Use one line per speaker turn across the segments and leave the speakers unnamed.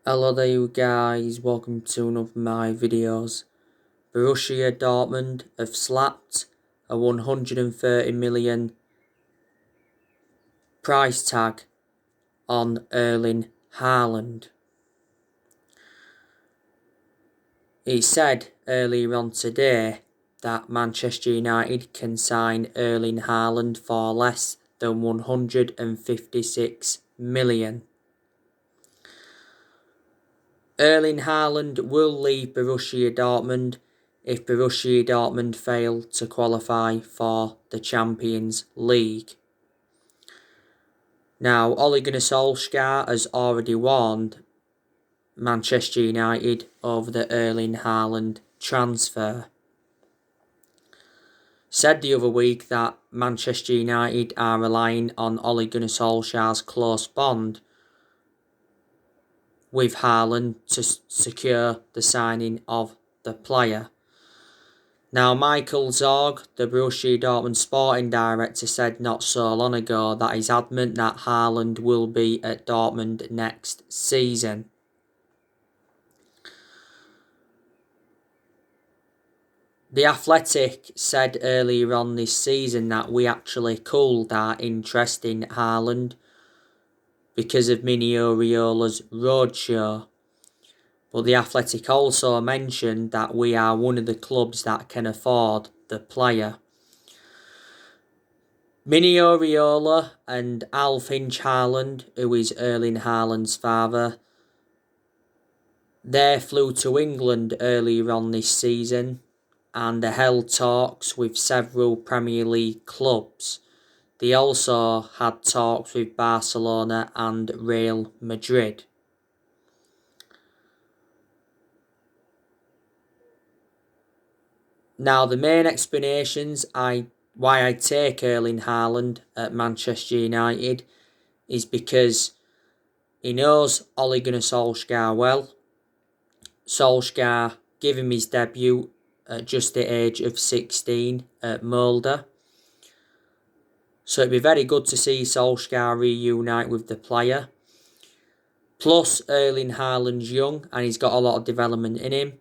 Hello there you guys, welcome to one of my videos. Borussia Dortmund have slapped a 130 million price tag on Erling Haaland. It said earlier on today that Manchester United can sign Erling Haaland for less than 156 million. Erling Haaland will leave Borussia Dortmund if Borussia Dortmund fail to qualify for the Champions League. Now, Ole Gunnar Solskjaer has already warned Manchester United over the Erling Haaland transfer. Said the other week that Manchester United are relying on Ole Gunnar Solskjaer's close bond with Haaland to secure the signing of the player. Now, Michael Zorg, the Borussia Dortmund sporting director, said not so long ago that he's adamant that Haaland will be at Dortmund next season. The Athletic said earlier on this season that we actually cooled our interest in Haaland because of Mino Raiola's roadshow. But the Athletic also mentioned that we are one of the clubs that can afford the player. Mino Raiola and Alf-Inge Haaland, who is Erling Haaland's father, they flew to England earlier on this season and they held talks with several Premier League clubs. They also had talks with Barcelona and Real Madrid. Now, the main explanations why I take Erling Haaland at Manchester United is because he knows Ole Gunnar Solskjaer well. Solskjaer gave him his debut at just the age of 16 at Molde. So it'd be very good to see Solskjaer reunite with the player. Plus, Erling Haaland's young and he's got a lot of development in him.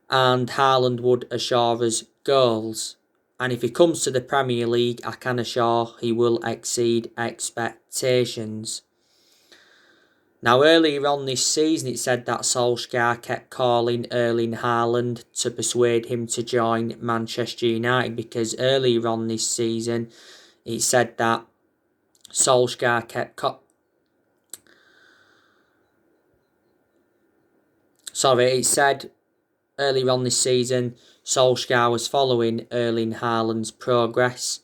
And Haaland would assure us goals. And if he comes to the Premier League, I can assure he will exceed expectations. Now, earlier on this season, it said that Solskjaer kept calling Erling Haaland to persuade him to join Manchester United because earlier on this season, it said that Solskjaer kept it said earlier on this season, Solskjaer was following Erling Haaland's progress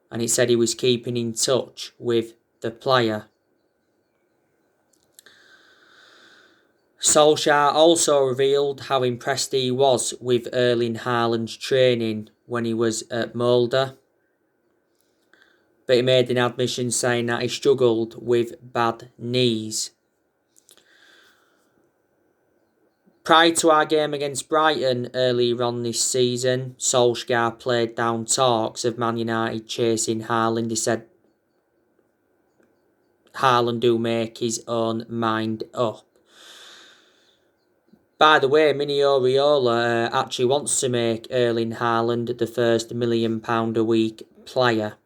and it said he was keeping in touch with the player. Solskjaer also revealed how impressed he was with Erling Haaland's training when he was at Molde. But he made an admission saying that he struggled with bad knees. Prior to our game against Brighton earlier on this season, Solskjaer played down talks of Man United chasing Haaland. He said Haaland do make his own mind up. By the way, Mino Raiola actually wants to make Erling Haaland the first £1 million a week player.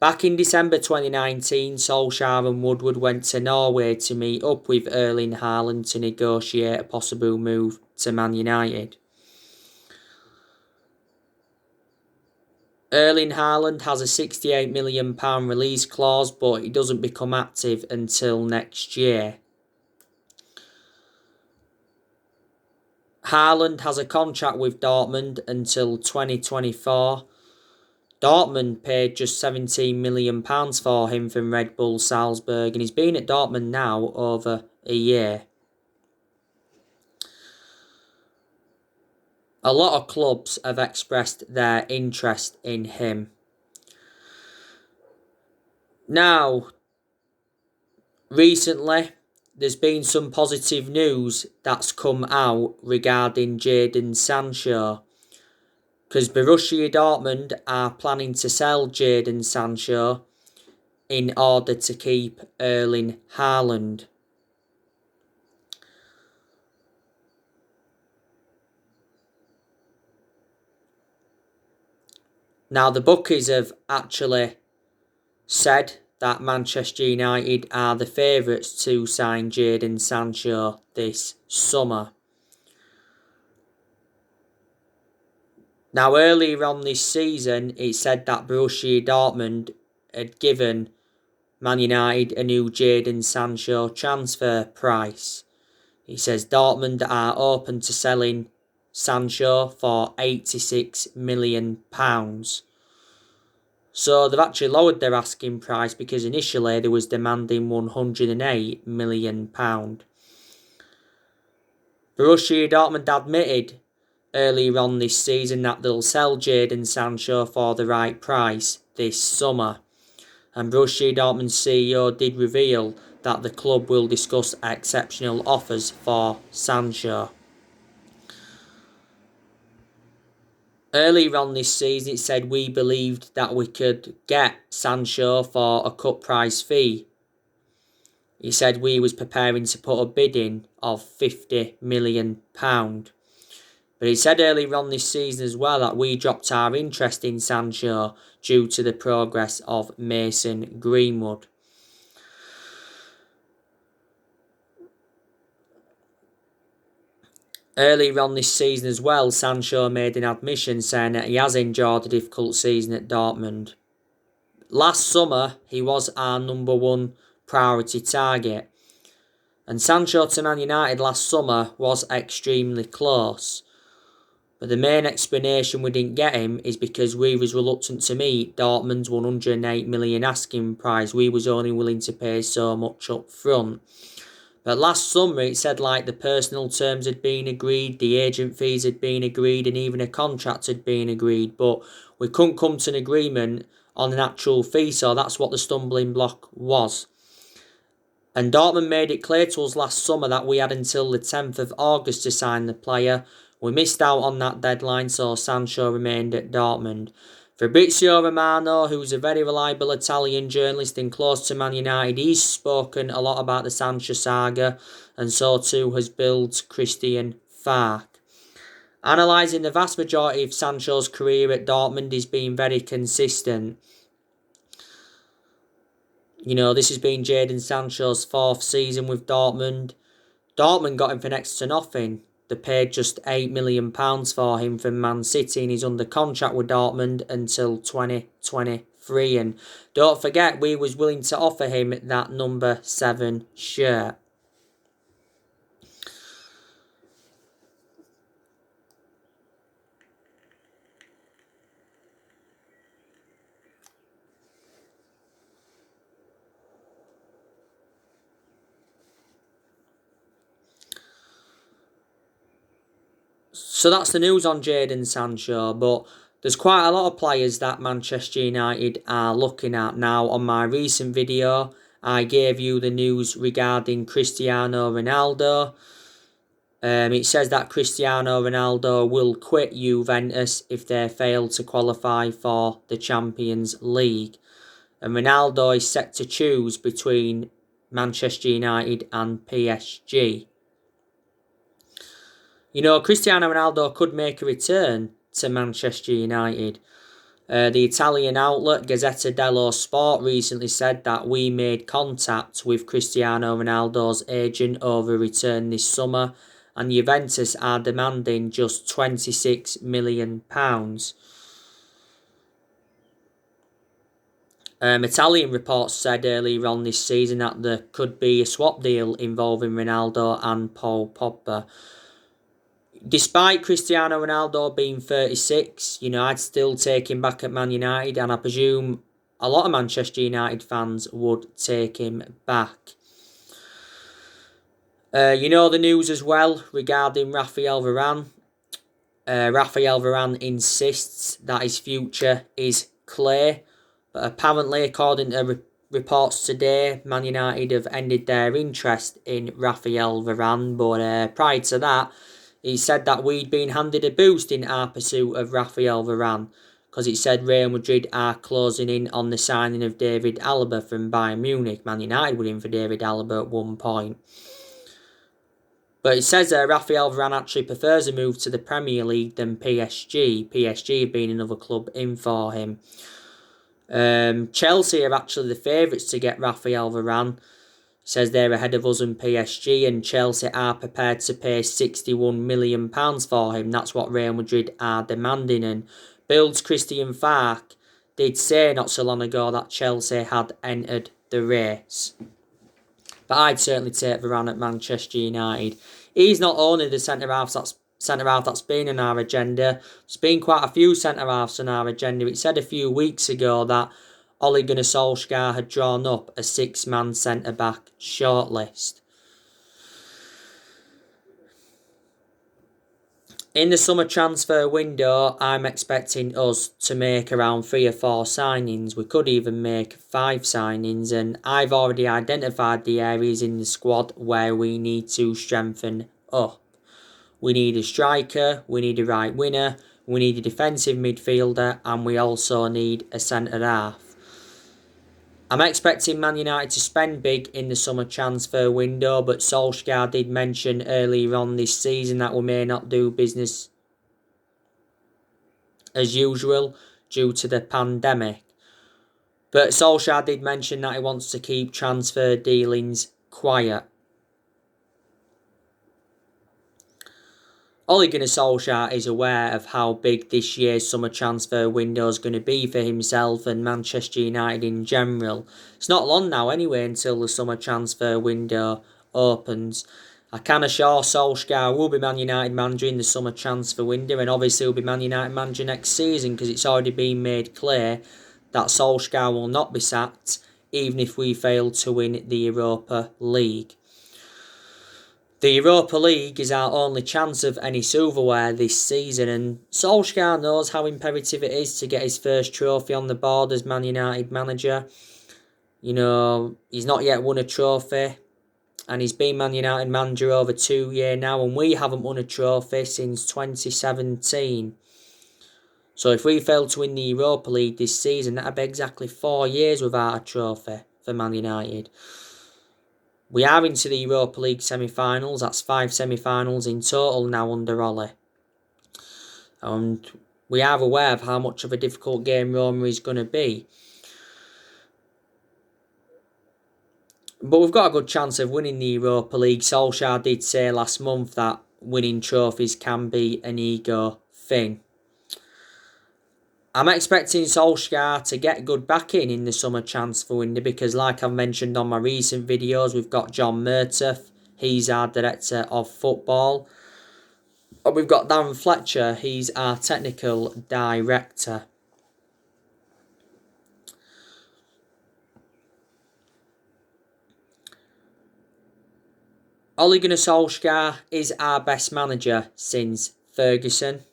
Back in December 2019, Solskjaer and Woodward went to Norway to meet up with Erling Haaland to negotiate a possible move to Man United. Erling Haaland has a £68 million release clause, but he doesn't become active until next year. Haaland has a contract with Dortmund until 2024. Dortmund paid just £17 million for him from Red Bull Salzburg and he's been at Dortmund now over a year. A lot of clubs have expressed their interest in him. Now, recently, there's been some positive news that's come out regarding Jadon Sancho. Because Borussia Dortmund are planning to sell Jadon Sancho in order to keep Erling Haaland. Now, the bookies have actually said that Manchester United are the favourites to sign Jadon Sancho this summer. Now, earlier on this season, it said that Borussia Dortmund had given Man United a new Jadon Sancho transfer price. He says Dortmund are open to selling Sancho for £86 million. So they've actually lowered their asking price because initially they was demanding £108 million. Borussia Dortmund admitted earlier on this season that they'll sell Jadon Sancho for the right price this summer. And Borussia Dortmund's CEO did reveal that the club will discuss exceptional offers for Sancho. Earlier on this season, it said we believed that we could get Sancho for a cut price fee. He said we was preparing to put a bid in of £50 million. But he said earlier on this season as well that we dropped our interest in Sancho due to the progress of Mason Greenwood. Earlier on this season as well, Sancho made an admission saying that he has enjoyed a difficult season at Dortmund. Last summer, he was our number one priority target. And Sancho to Man United last summer was extremely close. But the main explanation we didn't get him is because we was reluctant to meet Dortmund's £108 million asking price. We was only willing to pay so much up front. But last summer it said like the personal terms had been agreed, the agent fees had been agreed, and even a contract had been agreed. But we couldn't come to an agreement on an actual fee, so that's what the stumbling block was. And Dortmund made it clear to us last summer that we had until the 10th of August to sign the player. We missed out on that deadline, so Sancho remained at Dortmund. Fabrizio Romano, who's a very reliable Italian journalist and close to Man United, he's spoken a lot about the Sancho saga, and so too has Bild's Christian Falk. Analysing the vast majority of Sancho's career at Dortmund, he's been very consistent. You know, this has been Jadon Sancho's 4th season with Dortmund. Dortmund got him for next to nothing. They paid just £8 million for him from Man City, and he's under contract with Dortmund until 2023. And don't forget, we was willing to offer him that number 7 shirt. So that's the news on Jadon Sancho, but there's quite a lot of players that Manchester United are looking at now. On my recent video, I gave you the news regarding Cristiano Ronaldo. It says that Cristiano Ronaldo will quit Juventus if they fail to qualify for the Champions League. And Ronaldo is set to choose between Manchester United and PSG. You know, Cristiano Ronaldo could make a return to Manchester United. The Italian outlet Gazzetta dello Sport recently said that we made contact with Cristiano Ronaldo's agent over return this summer, and Juventus are demanding just £26 million. Italian reports said earlier on this season that there could be a swap deal involving Ronaldo and Paul Pogba. Despite Cristiano Ronaldo being 36, you know, I'd still take him back at Man United, and I presume a lot of Manchester United fans would take him back. You know the news as well regarding Raphael Varane. Raphael Varane insists that his future is clear, but apparently, according to reports today, Man United have ended their interest in Raphael Varane, but prior to that, he said that we'd been handed a boost in our pursuit of Raphael Varane, because it said Real Madrid are closing in on the signing of David Alaba from Bayern Munich. Man United were in for David Alaba at one point. But it says Raphael Varane actually prefers a move to the Premier League than PSG. PSG being another club in for him. Chelsea are actually the favourites to get Raphael Varane. Says they're ahead of us and PSG, and Chelsea are prepared to pay £61 million for him. That's what Real Madrid are demanding. And Bill's Christian Falk did say not so long ago that Chelsea had entered the race. But I'd certainly take Varane at Manchester United. He's not only the centre-half that's been on our agenda. There's been quite a few centre-halves on our agenda. It said a few weeks ago that Ole Gunnar Solskjaer had drawn up a 6-man centre-back shortlist. In the summer transfer window, I'm expecting us to make around 3 or 4 signings. We could even make 5 signings, and I've already identified the areas in the squad where we need to strengthen up. We need a striker, we need a right winger, we need a defensive midfielder, and we also need a centre-half. I'm expecting Man United to spend big in the summer transfer window, but Solskjaer did mention earlier on this season that we may not do business as usual due to the pandemic. But Solskjaer did mention that he wants to keep transfer dealings quiet. Ole Gunnar Solskjaer is aware of how big this year's summer transfer window is going to be for himself and Manchester United in general. It's not long now anyway until the summer transfer window opens. I can assure Solskjaer will be Man United manager in the summer transfer window, and obviously will be Man United manager next season, because it's already been made clear that Solskjaer will not be sacked even if we fail to win the Europa League. The Europa League is our only chance of any silverware this season, and Solskjaer knows how imperative it is to get his first trophy on the board as Man United manager. You know, he's not yet won a trophy, and he's been Man United manager over 2 years now, and we haven't won a trophy since 2017. So if we fail to win the Europa League this season, that'd be exactly 4 years without a trophy for Man United. We are into the Europa League semi-finals. That's 5 semi-finals in total now under Ole. And we are aware of how much of a difficult game Roma is going to be. But we've got a good chance of winning the Europa League. Solskjaer did say last month that winning trophies can be an ego thing. I'm expecting Solskjaer to get good backing in the summer transfer window, because like I've mentioned on my recent videos, we've got John Murtough. He's our director of football. And we've got Darren Fletcher. He's our technical director. Ole Gunnar Solskjaer is our best manager since Ferguson.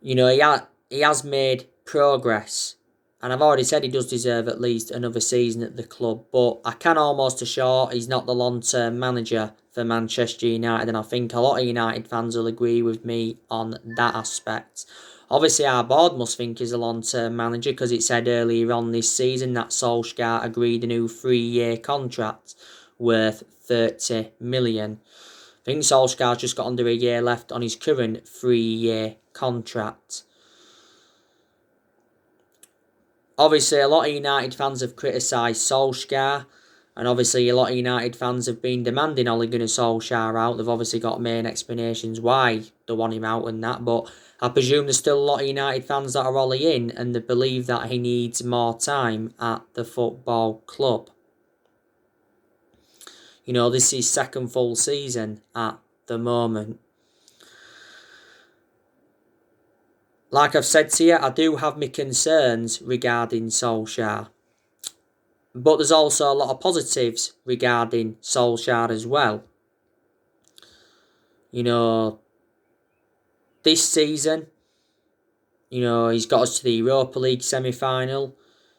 You know, he has made progress. And I've already said he does deserve at least another season at the club. But I can almost assure he's not the long-term manager for Manchester United. And I think a lot of United fans will agree with me on that aspect. Obviously, our board must think he's a long-term manager, because it said earlier on this season that Solskjaer agreed a new 3-year contract worth 30 million. I think Solskjaer's just got under a year left on his current 3-year contract. Obviously, a lot of United fans have criticised Solskjaer, and obviously a lot of United fans have been demanding Ole Gunnar Solskjaer out. They've obviously got main explanations why they want him out and that, but I presume there's still a lot of United fans that are Ole in, and they believe that he needs more time at the football club. You know, this is his second full season at the moment. Like I've said to you, I do have my concerns regarding Solskjaer. But there's also a lot of positives regarding Solskjaer as well. You know, this season, you know, he's got us to the Europa League semi-final.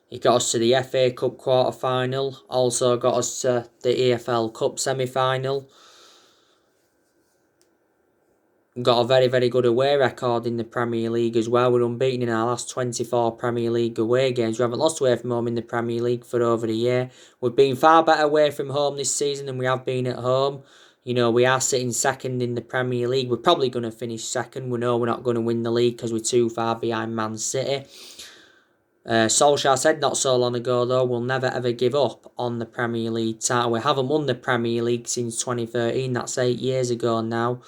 He got us to the FA Cup quarter-final. Also got us to the EFL Cup semi-final. got a very, very good away record in the Premier League as well. We're unbeaten in our last 24 Premier League away games. We haven't lost away from home in the Premier League for over a year. We've been far better away from home this season than we have been at home. You know, we are sitting second in the Premier League. We're probably going to finish second. We know we're not going to win the league because we're too far behind Man City. Solskjaer said not so long ago, though, we'll never ever give up on the Premier League title. We haven't won the Premier League since 2013. That's 8 years ago now.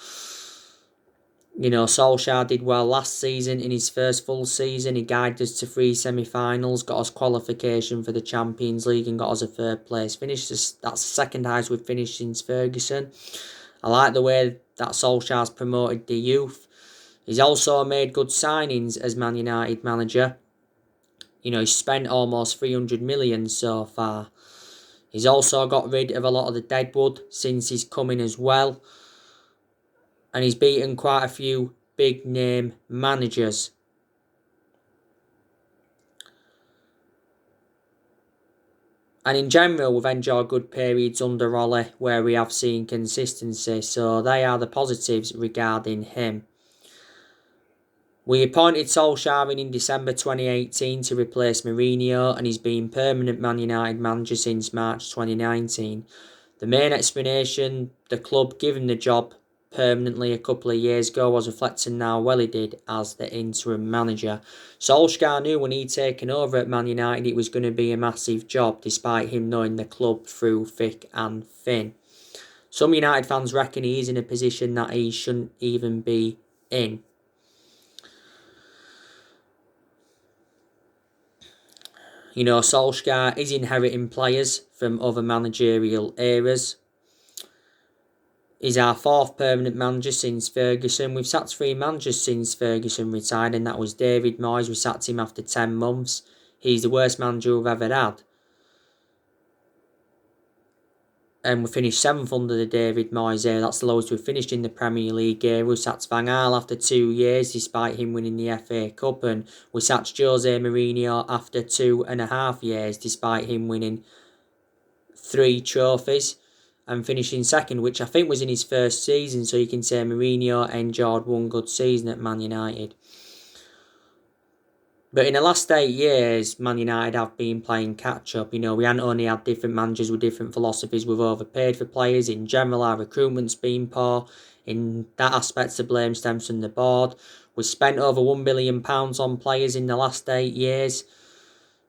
You know, Solskjaer did well last season in his first full season. He guided us to 3 semi-finals, got us qualification for the Champions League and got us a third place finish. That's the second highest we've finished since Ferguson. I like the way that Solskjaer's promoted the youth. He's also made good signings as Man United manager. You know, he's spent almost 300 million so far. He's also got rid of a lot of the deadwood since he's come in as well. And he's beaten quite a few big name managers. And in general, we've enjoyed good periods under Ole where we have seen consistency. So they are the positives regarding him. We appointed Solskjaer in December 2018 to replace Mourinho, and he's been permanent Man United manager since March 2019. The main explanation the club giving the job permanently a couple of years ago was reflecting how well he did as the interim manager. Solskjaer knew when he'd taken over at Man United it was going to be a massive job, despite him knowing the club through thick and thin. Some United fans reckon he is in a position that he shouldn't even be in. You know, Solskjaer is inheriting players from other managerial eras. He's our 4th permanent manager since Ferguson. We've sacked 3 managers since Ferguson retired, and that was David Moyes. We sacked him after 10 months. He's the worst manager we've ever had. And we finished 7th under the David Moyes era. That's the lowest we've finished in the Premier League era. We sacked Van Gaal after 2 years, despite him winning the FA Cup. And we sacked Jose Mourinho after 2.5 years, despite him winning 3 trophies and finishing second, which I think was in his first season. So you can say Mourinho enjoyed one good season at Man United. But in the last 8 years, Man United have been playing catch-up. You know, we haven't only had different managers with different philosophies. We've overpaid for players. In general, our recruitment's been poor. In that aspect, the blame stems from the board. We spent over £1 billion on players in the last 8 years.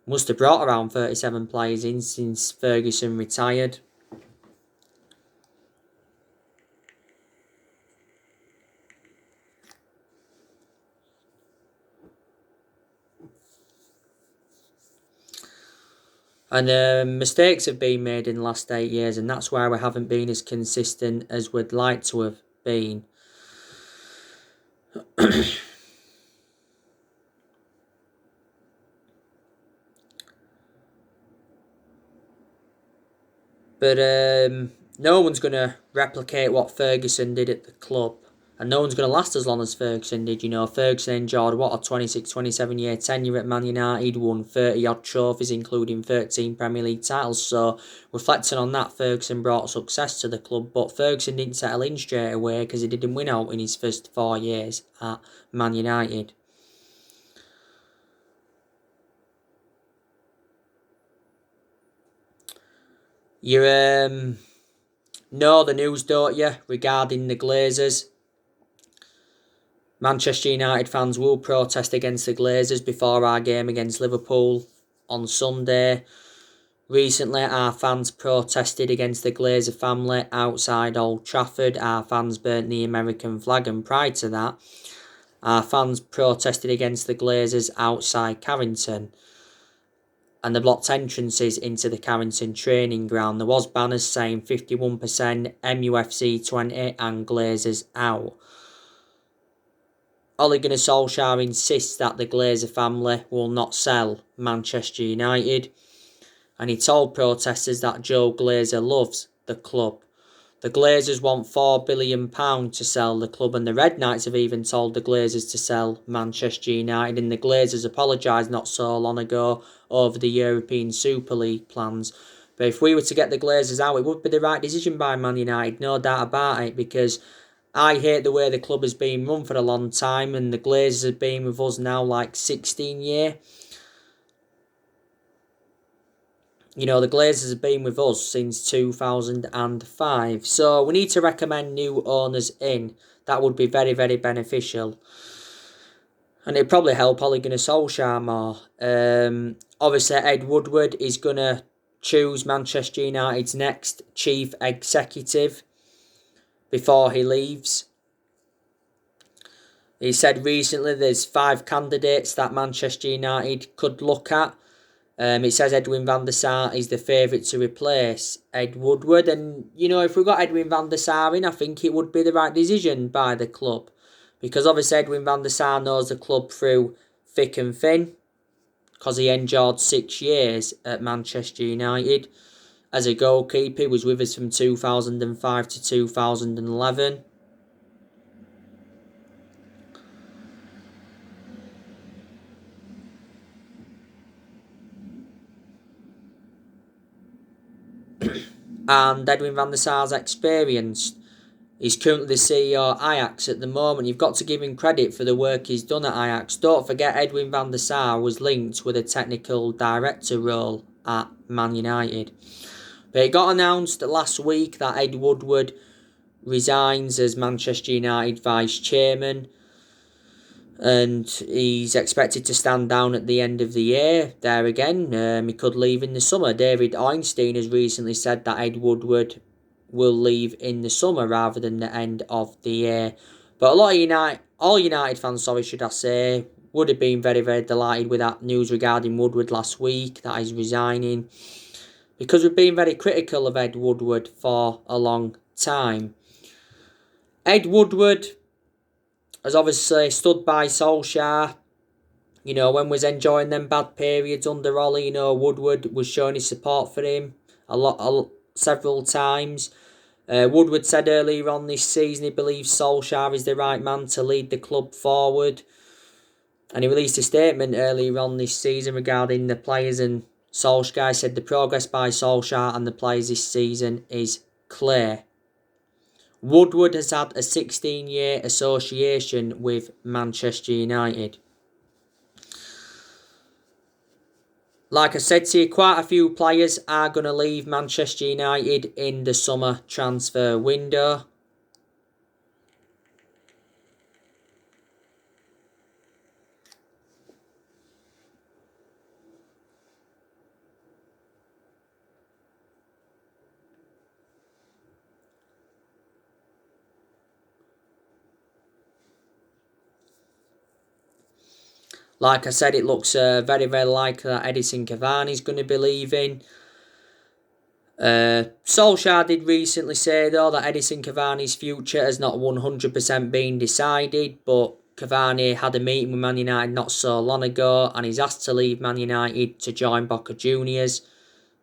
Must have brought around 37 players in since Ferguson retired. And mistakes have been made in the last 8 years, and that's why we haven't been as consistent as we'd like to have been. But no one's going to replicate what Ferguson did at the club. And no one's going to last as long as Ferguson did. You know, Ferguson enjoyed, a 26, 27 year tenure at Man United, won 30 odd trophies, including 13 Premier League titles. So, reflecting on that, Ferguson brought success to the club. But Ferguson didn't settle in straight away because he didn't win out in his first 4 years at Man United. You know the news, don't you, regarding the Glazers? Manchester United fans will protest against the Glazers before our game against Liverpool on Sunday. Recently, our fans protested against the Glazer family outside Old Trafford. Our fans burnt the American flag, and prior to that, our fans protested against the Glazers outside Carrington and the blocked entrances into the Carrington training ground. There was banners saying 51%, MUFC 20 and Glazers out. Ole Gunnar Solskjaer insists that the Glazer family will not sell Manchester United, and he told protesters that Joe Glazer loves the club. The Glazers want £4 billion to sell the club, and the Red Knights have even told the Glazers to sell Manchester United, and the Glazers apologised not so long ago over the European Super League plans. But if we were to get the Glazers out, it would be the right decision by Man United, no doubt about it, because I hate the way the club has been run for a long time, and the Glazers have been with us now like 16 years. You know, the Glazers have been with us since 2005. So we need to recommend new owners in. That would be very, very beneficial. And it'd probably help Ole Gunnar Solskjaer more. Obviously, Ed Woodward is going to choose Manchester United's next chief executive before he leaves. He said recently there's 5 candidates that Manchester United could look at. It says Edwin van der Sar is the favourite to replace Ed Woodward. And, you know, if we got Edwin van der Sar in, I think it would be the right decision by the club. Because obviously Edwin van der Sar knows the club through thick and thin. Because he endured 6 years at Manchester United as a goalkeeper. He was with us from 2005 to 2011. And Edwin van der Sar's experienced. He's currently the CEO of Ajax at the moment. You've got to give him credit for the work he's done at Ajax. Don't forget Edwin van der Sar was linked with a technical director role at Man United. But it got announced last week that Ed Woodward resigns as Manchester United vice chairman. And he's expected to stand down at the end of the year. There again, he could leave in the summer. David Einstein has recently said that Ed Woodward will leave in the summer rather than the end of the year. But a lot of all United fans, should I say, would have been very, very delighted with that news regarding Woodward last week, that he's resigning. Because we've been very critical of Ed Woodward for a long time. Ed Woodward has obviously stood by Solskjaer. You know, when was enjoying them bad periods under Ollie, you know, Woodward was showing his support for him several times. Woodward said earlier on this season he believes Solskjaer is the right man to lead the club forward. And he released a statement earlier on this season regarding the players, and Solskjaer said the progress by Solskjaer and the players this season is clear. Woodward has had a 16-year association with Manchester United. Like I said to you, quite a few players are going to leave Manchester United in the summer transfer window. Like I said, it looks very, very likely that Edinson Cavani is going to be leaving. Solskjaer did recently say, though, that Edinson Cavani's future has not 100% been decided, but Cavani had a meeting with Man United not so long ago, and he's asked to leave Man United to join Boca Juniors.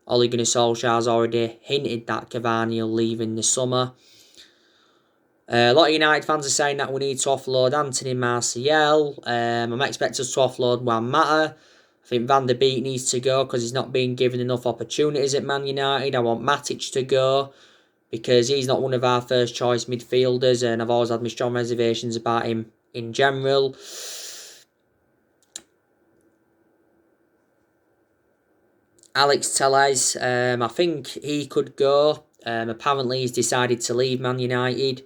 Ole Gunnar Solskjaer's already hinted that Cavani will leave in the summer. A lot of United fans are saying that we need to offload Anthony Martial. I'm expecting us to offload Juan Mata. I think Van der Beek needs to go because he's not being given enough opportunities at Man United. I want Matic to go because he's not one of our first choice midfielders, and I've always had my strong reservations about him in general. Alex Telles, I think he could go. Apparently he's decided to leave Man United.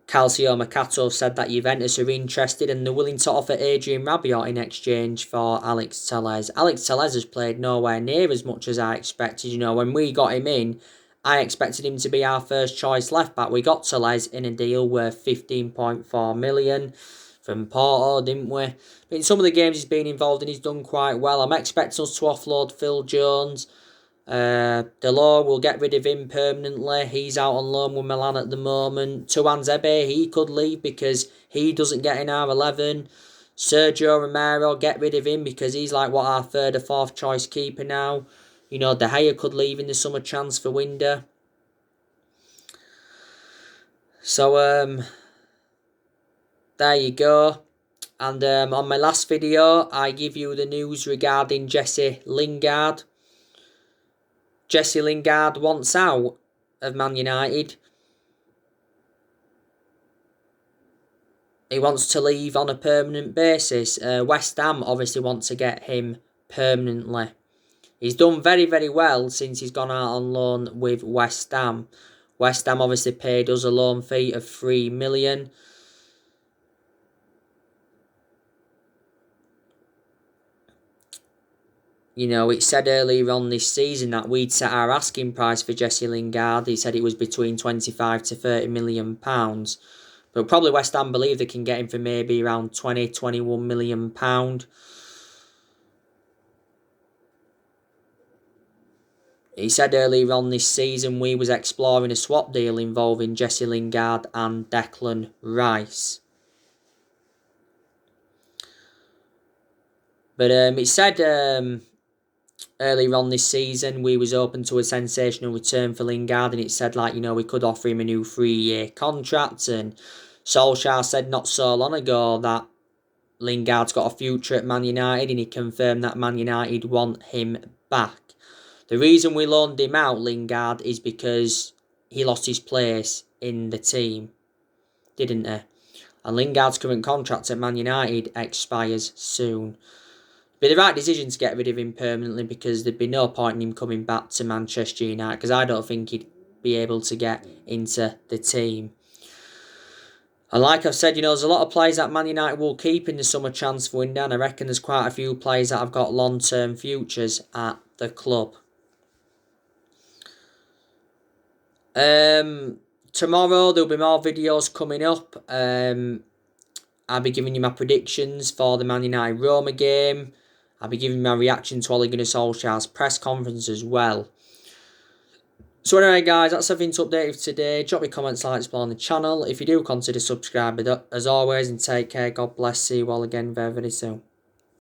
Calcio Mercato said that Juventus are interested and they're willing to offer Adrian Rabiot in exchange for Alex Telles. Alex Telles has played nowhere near as much as I expected. You know, when we got him in, I expected him to be our first choice left back. We got Telles in a deal worth 15.4 million from Porto, didn't we? But in some of the games he's been involved in, he's done quite well. I'm expecting us to offload Phil Jones. Delors will get rid of him permanently. He's out on loan with Milan at the moment. Tuanzebe, he could leave because he doesn't get in our 11. Sergio Romero, get rid of him because he's like our third or fourth choice keeper now. You know, De Gea could leave in the summer transfer window. So, there you go. And on my last video, I give you the news regarding Jesse Lingard. Jesse Lingard wants out of Man United. he wants to leave on a permanent basis. West Ham obviously want to get him permanently. He's done very, very well since he's gone out on loan with West Ham. West Ham obviously paid us a loan fee of $3 million. You know, it said earlier on this season that we'd set our asking price for Jesse Lingard. It said it was between 25 to 30 million pounds. But probably West Ham believe they can get him for maybe around 20, 21 million pound. He said earlier on this season we was exploring a swap deal involving Jesse Lingard and Declan Rice. But it said earlier on this season we was open to a sensational return for Lingard, and it said, like, you know, we could offer him a new 3-year contract, and Solskjaer said not so long ago that Lingard's got a future at Man United, and he confirmed that Man United want him back. The reason we loaned him out, Lingard, is because he lost his place in the team, didn't he? And Lingard's current contract at Man United expires soon. Be the right decision to get rid of him permanently, because there'd be no point in him coming back to Manchester United, because I don't think he'd be able to get into the team. And like I've said, you know, there's a lot of players that Man United will keep in the summer transfer window, and I reckon there's quite a few players that have got long-term futures at the club. Tomorrow there'll be more videos coming up. I'll be giving you my predictions for the Man United Roma game. I'll be giving my reaction to Ole Gunnar Solskjaer's press conference as well. So anyway, guys, that's everything to update you today. Drop me comments, like, explore on the channel. If you do, consider subscribing as always, and take care. God bless. See you all again very, very soon.